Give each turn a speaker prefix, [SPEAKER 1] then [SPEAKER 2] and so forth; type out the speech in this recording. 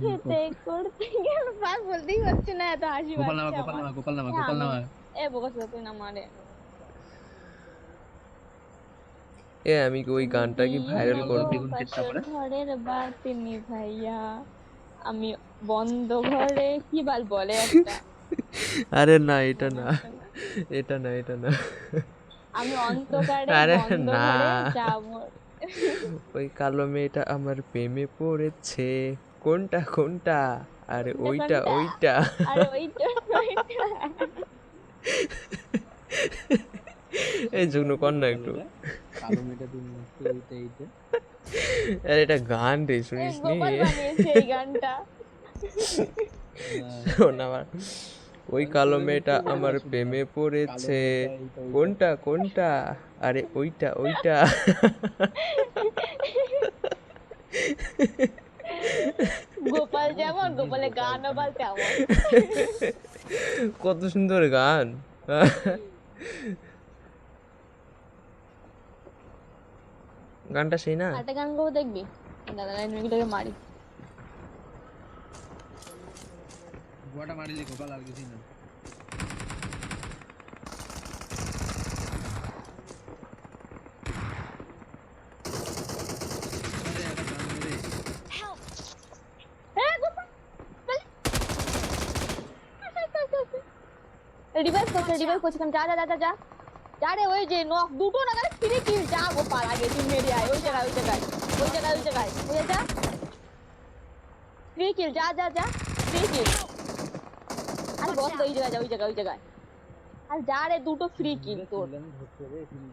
[SPEAKER 1] খেতে করতে গেল পাক বলতেই হচ্ছে না, এত হাসি
[SPEAKER 2] গোপাল
[SPEAKER 1] পাচ্ছে
[SPEAKER 2] নামা, গোপাল
[SPEAKER 1] আমার।
[SPEAKER 2] নামা, গোপাল নামা,
[SPEAKER 1] এ
[SPEAKER 2] গোপাল
[SPEAKER 1] আমি
[SPEAKER 2] নামা।
[SPEAKER 1] এ বকস তুই না মারে।
[SPEAKER 3] এ আমি কি ওই গানটা কি ভাইরাল করব?
[SPEAKER 1] বাসর ঘরের বাতি নিভাইয়া আমি বন্ধ ঘরে কি বলে একটা।
[SPEAKER 3] আরে না, এটা
[SPEAKER 1] মনে
[SPEAKER 3] না,
[SPEAKER 1] হচ্ছে না।
[SPEAKER 3] এটা না, এটা না।
[SPEAKER 1] আমি অন্ধকারে
[SPEAKER 3] আরে
[SPEAKER 1] বন্ধ
[SPEAKER 3] না,
[SPEAKER 1] ঘরে যাবো।
[SPEAKER 3] ওই কালো মেয়েটা আমার প্রেমে পড়েছে। কোনটা কোনটা? আরে ওইটা
[SPEAKER 1] কোনটা?
[SPEAKER 3] ওইটা।
[SPEAKER 1] আরে ওইটা ওইটা।
[SPEAKER 3] এই জন্য কর না একটু।
[SPEAKER 2] কালো মেয়েটা তুমি এইটা এইটা।
[SPEAKER 3] আরে এটা গান রে,
[SPEAKER 1] এ
[SPEAKER 3] শুনিস নি?
[SPEAKER 1] গোপাল বানিয়েছে এই গানটা।
[SPEAKER 3] শোন আমার, ওই কালো মেয়েটা আমার প্রেমে পড়েছে। কোনটা কোনটা? আরে ওইটা ওইটা।
[SPEAKER 1] গোপাল যেমন, গোপালের গানও বল তেমন।
[SPEAKER 3] কত সুন্দর গান। গানটা সেই না?
[SPEAKER 1] একটা গান গাবো দেখবি? দাদা মেয়েগুলোকে মারি।
[SPEAKER 2] গোয়াটা মারিলি গোপাল, আর কিছুই না।
[SPEAKER 1] রিভাইভ করছে যা যা যা যা যা যা রে। ওই যে নক দুটো না ফিরে কিল, যা গোপাল আগে তুই মেরে আয়। ওই জায়গায় ওই জায়গায় ওই জায়গায় ওই জায়গায় ওই যা ফ্রি কিল, যা যা যা ফ্রি কিল। আরে বস ওই জায়গায় যা, ওই জায়গায় ওই জায়গায়। আর যা রে দুটো ফ্রি কিল তোর।